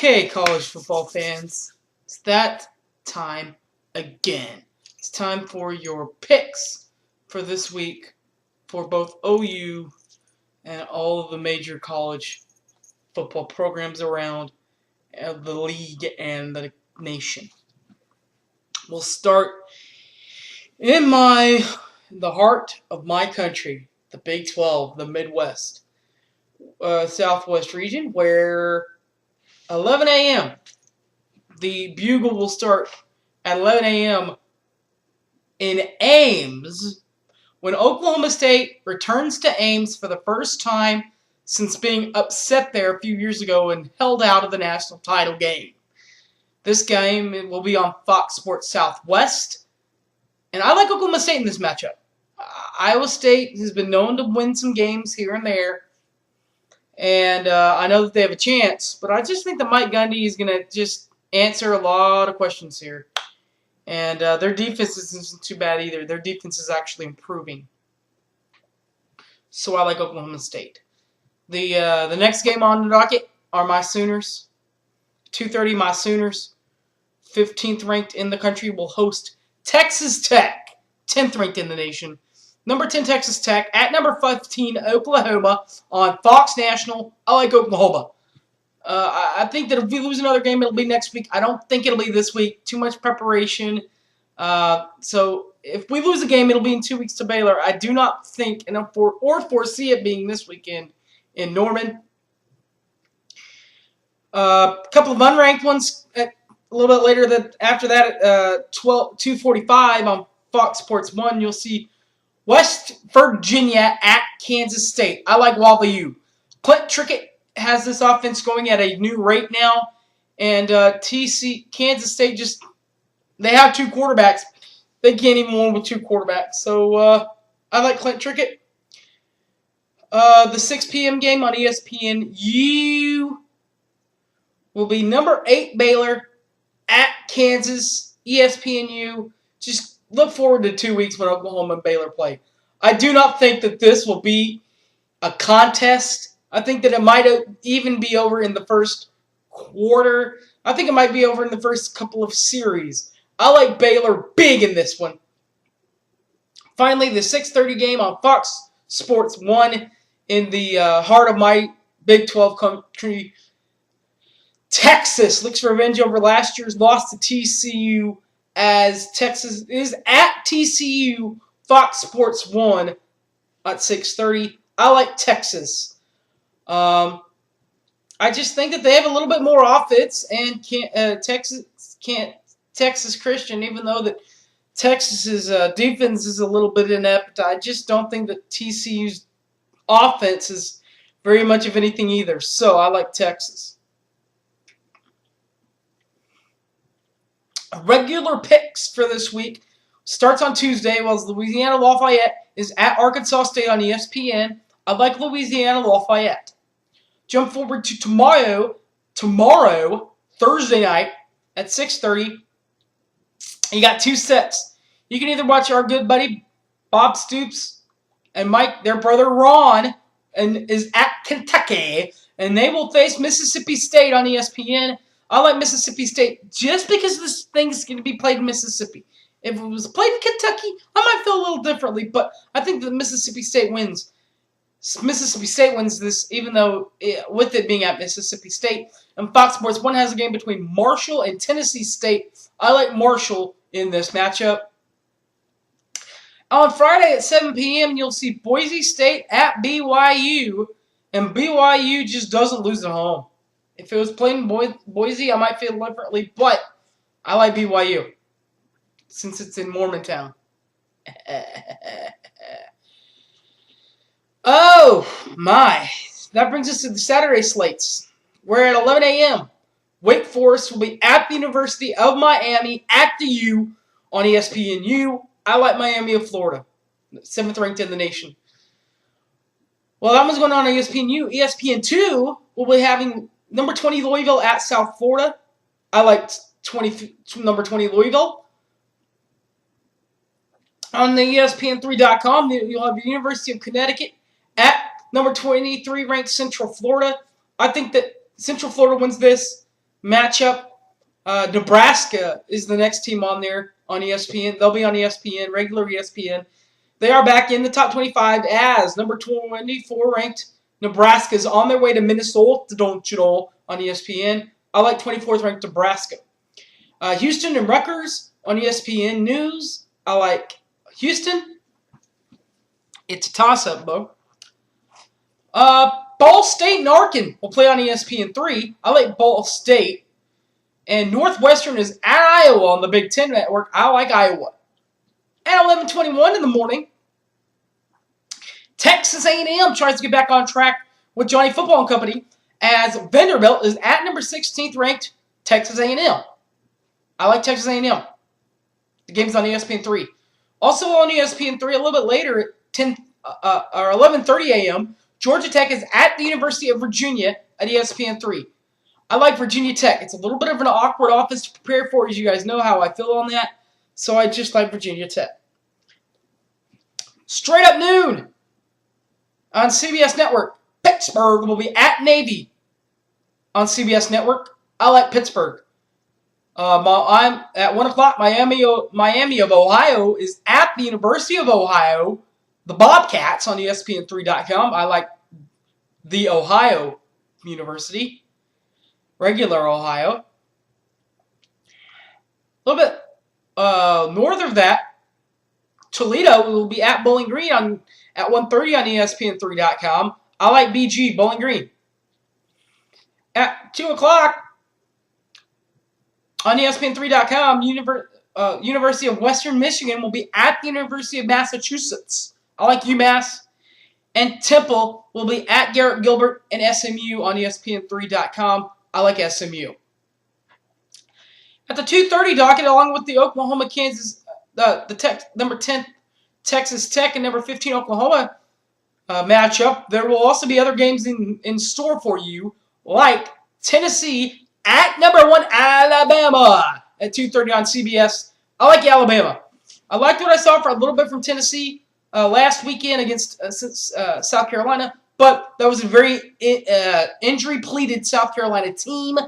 Okay, college football fans, it's that time again. It's time for your picks for this week for both OU and all of the major college football programs around the league and the nation. We'll start in the heart of my country, the Big 12, the Midwest, Southwest region, where 11 a.m. The Bugle will start at 11 a.m. in Ames when Oklahoma State returns to Ames for the first time since being upset there a few years ago and held out of the national title game. This game will be on Fox Sports Southwest, and I like Oklahoma State in this matchup. Iowa State has been known to win some games here and there, and I know that they have a chance, but I just think that Mike Gundy is going to just answer a lot of questions here. And their defense isn't too bad either. Their defense is actually improving. So I like Oklahoma State. The next game on the docket are my Sooners. 2:30, my Sooners, 15th ranked in the country, will host Texas Tech, 10th ranked in the nation. Number 10 Texas Tech at number 15 Oklahoma on Fox National. I like Oklahoma. I think that if we lose another game, it'll be next week. I don't think it'll be this week. Too much preparation. So if we lose a game, it'll be in 2 weeks to Baylor. I do not think or foresee it being this weekend in Norman. A couple of unranked ones a little bit later. After that, at 2:45 on Fox Sports 1, you'll see West Virginia at Kansas State. I like Wazoo. Clint Trickett has this offense going at a new rate now, and Kansas State they have two quarterbacks. They can't even win with two quarterbacks. So I like Clint Trickett. The 6 p.m. game on ESPNU will be number 8 Baylor at Kansas. ESPNU. Just look forward to 2 weeks when Oklahoma and Baylor play. I do not think that this will be a contest. I think that it might even be over in the first quarter. I think it might be over in the first couple of series. I like Baylor big in this one. Finally, the 6:30 game on Fox Sports 1 in the heart of my Big 12 country. Texas looks revenge over last year's loss to TCU as Texas is at TCU. Fox Sports 1 at 6:30. I like Texas. I just think that they have a little bit more offense, and Texas Christian, even though that Texas's defense is a little bit inept, I just don't think that TCU's offense is very much of anything either. So I like Texas. Regular picks for this week starts on Tuesday, while Louisiana Lafayette is at Arkansas State on ESPN. I like Louisiana Lafayette. Jump forward to tomorrow, Thursday night at 6:30. You got two sets. You can either watch our good buddy Bob Stoops and Mike, their brother Ron, and is at Kentucky, and they will face Mississippi State on ESPN. I like Mississippi State just because this thing is going to be played in Mississippi. If it was played in Kentucky, I might feel a little differently, but I think that Mississippi State wins. Mississippi State wins this, even though with it being at Mississippi State. And Fox Sports 1 has a game between Marshall and Tennessee State. I like Marshall in this matchup. On Friday at 7 p.m., you'll see Boise State at BYU. And BYU just doesn't lose at home. If it was played in Boise, I might feel differently, but I like BYU since it's in Mormontown. Oh, my. That brings us to the Saturday slates. We're at 11 a.m. Wake Forest will be at the University of Miami at the U on ESPNU. I like Miami of Florida, 7th ranked in the nation. Well, that one's going on ESPNU. ESPN2 will be having number 20 Louisville at South Florida. I like number 20 Louisville. On the ESPN3.com, you'll have the University of Connecticut at number 23 ranked Central Florida. I think that Central Florida wins this. matchup. Nebraska is the next team on there on ESPN. They'll be on ESPN, regular ESPN. They are back in the top 25 as number 24 ranked. Nebraska is on their way to Minnesota, don't you know, on ESPN. I like 24th ranked Nebraska. Houston and Rutgers on ESPN News. I like Houston. It's a toss-up, though. Ball State and Arkansas will play on ESPN 3. I like Ball State. And Northwestern is at Iowa on the Big Ten Network. I like Iowa. At 11:21 in the morning, Texas A&M tries to get back on track with Johnny Football and Company as Vanderbilt is at number 16th ranked Texas A&M. I like Texas A&M. The game's on ESPN 3. Also on ESPN 3 a little bit later at 11:30 a.m., Georgia Tech is at the University of Virginia at ESPN 3. I like Virginia Tech. It's a little bit of an awkward offense to prepare for, as you guys know how I feel on that. So I just like Virginia Tech. Straight up noon on CBS Network. Pittsburgh will be at Navy on CBS Network. I like Pittsburgh. I'm at 1 o'clock. Miami of Ohio is at the University of Ohio. The Bobcats on ESPN3.com. I like the Ohio University. Regular Ohio. A little bit north of that, Toledo will be at Bowling Green at 1:30 on ESPN3.com. I like BG, Bowling Green. At 2 o'clock on ESPN3.com, University of Western Michigan will be at the University of Massachusetts. I like UMass. And Temple will be at Garrett Gilbert and SMU on ESPN3.com. I like SMU. At the 2:30 docket, along with the Oklahoma, Kansas, number 10 Texas Tech and number 15 Oklahoma matchup, there will also be other games in store for you, like Tennessee at number 1 Alabama at 2:30 on CBS. I like Alabama. I liked what I saw for a little bit from Tennessee last weekend against South Carolina, but that was a very injury-pleaded South Carolina team.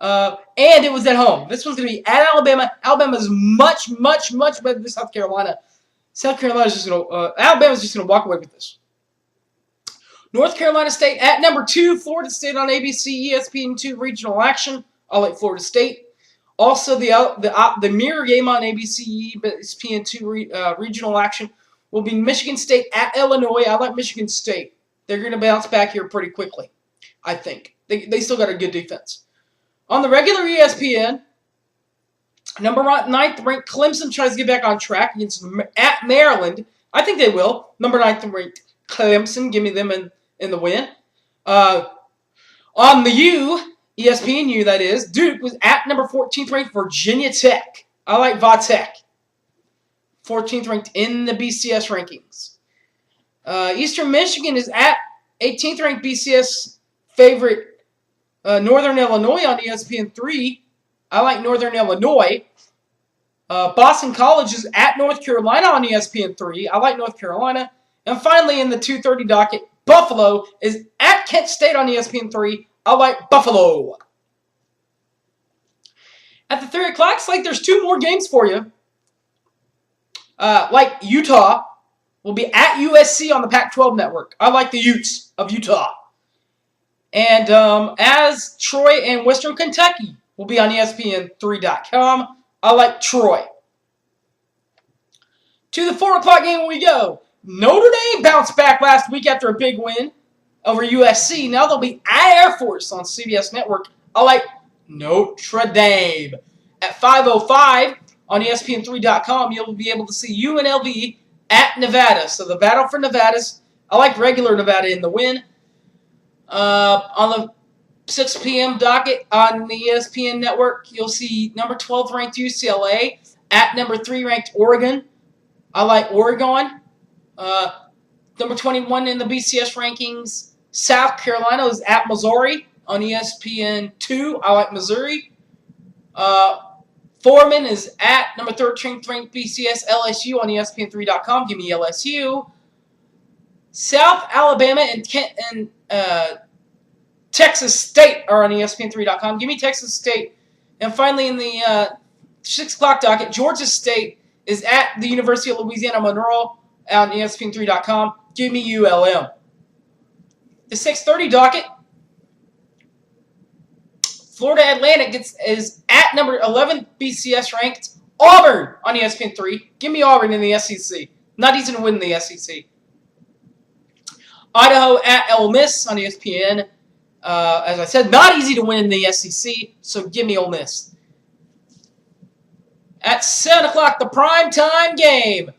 And it was at home. This one's going to be at Alabama. Alabama is much, much, much better than South Carolina. Alabama's just going to walk away with this. North Carolina State at number 2, Florida State on ABC, ESPN2 regional action. I like Florida State. Also, the mirror game on ABC, ESPN2 regional action will be Michigan State at Illinois. I like Michigan State. They're going to bounce back here pretty quickly, I think. They still got a good defense. On the regular ESPN, number 9th ranked Clemson tries to get back on track at Maryland. I think they will. Number 9th ranked Clemson, give me them in the win. On the ESPN U, that is, Duke was at number 14th ranked Virginia Tech. I like Vatech. 14th ranked in the BCS rankings. Eastern Michigan is at 18th ranked BCS favorite Northern Illinois on ESPN3. I like Northern Illinois. Boston College is at North Carolina on ESPN3. I like North Carolina. And finally, in the 2:30 docket, Buffalo is at Kent State on ESPN3. I like Buffalo. At the 3 o'clock slate, there's 2 more games for you. Like Utah will be at USC on the Pac-12 network. I like the Utes of Utah. And as Troy and Western Kentucky will be on ESPN3.com, I like Troy. To the 4 o'clock game we go. Notre Dame bounced back last week after a big win over USC. Now they'll be at Air Force on CBS Network. I like Notre Dame. At 5:05 on ESPN3.com, you'll be able to see UNLV at Nevada. So the battle for Nevada's. I like regular Nevada in the win. On the 6 p.m. docket on the ESPN network, you'll see number 12 ranked UCLA at number 3 ranked Oregon. I like Oregon. Number 21 in the BCS rankings, South Carolina is at Missouri on ESPN2. I like Missouri. Foreman is at number 13th ranked BCS LSU on ESPN3.com. Give me LSU. South Alabama and Texas State are on ESPN3.com. Give me Texas State. And finally, in the 6 o'clock docket, Georgia State is at the University of Louisiana Monroe on ESPN3.com. Give me ULM. The 6:30 docket, Florida Atlantic is at number 11 BCS ranked Auburn on ESPN3. Give me Auburn in the SEC. Not easy to win in the SEC. Idaho at Ole Miss on ESPN. As I said, not easy to win in the SEC, so give me Ole Miss. At 7 o'clock, the primetime game.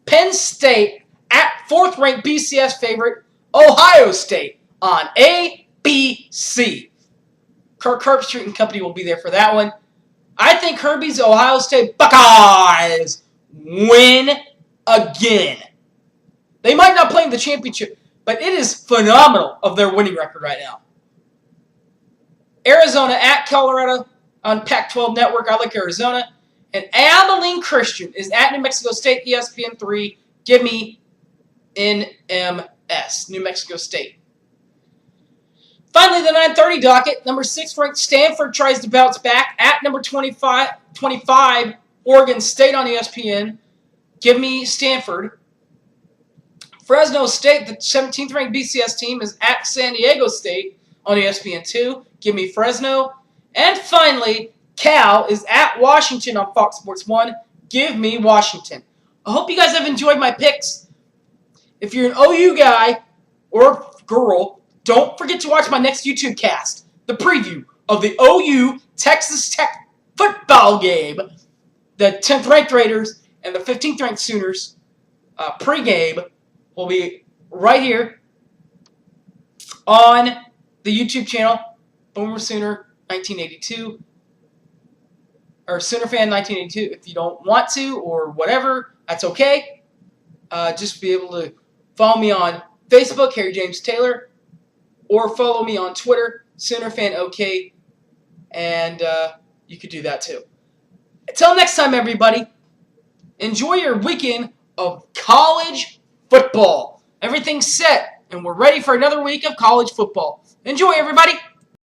Penn State at 4th-ranked BCS favorite Ohio State on ABC. Kirk Herbstreit and company will be there for that one. I think Herbie's Ohio State Buckeyes win again. They might not play in the championship, but it is phenomenal of their winning record right now. Arizona at Colorado on Pac-12 Network. I like Arizona. And Abilene Christian is at New Mexico State, ESPN3. Give me NMS, New Mexico State. Finally, the 9:30 docket. Number 6 ranked Stanford tries to bounce back at number 25 Oregon State on ESPN. Give me Stanford. Fresno State, the 17th ranked BCS team, is at San Diego State on ESPN2. Give me Fresno. And finally, Cal is at Washington on Fox Sports 1. Give me Washington. I hope you guys have enjoyed my picks. If you're an OU guy or girl, don't forget to watch my next YouTube cast, the preview of the OU Texas Tech football game. The 10th ranked Raiders and the 15th ranked Sooners pregame will be right here on the YouTube channel, Boomer Sooner 1982, or Sooner Fan 1982. If you don't want to or whatever, that's okay. Just be able to follow me on Facebook, Harry James Taylor, or follow me on Twitter, Sooner Fan OK, and you could do that too. Until next time, everybody, enjoy your weekend of college football. Everything's set, and we're ready for another week of college football. Enjoy, everybody.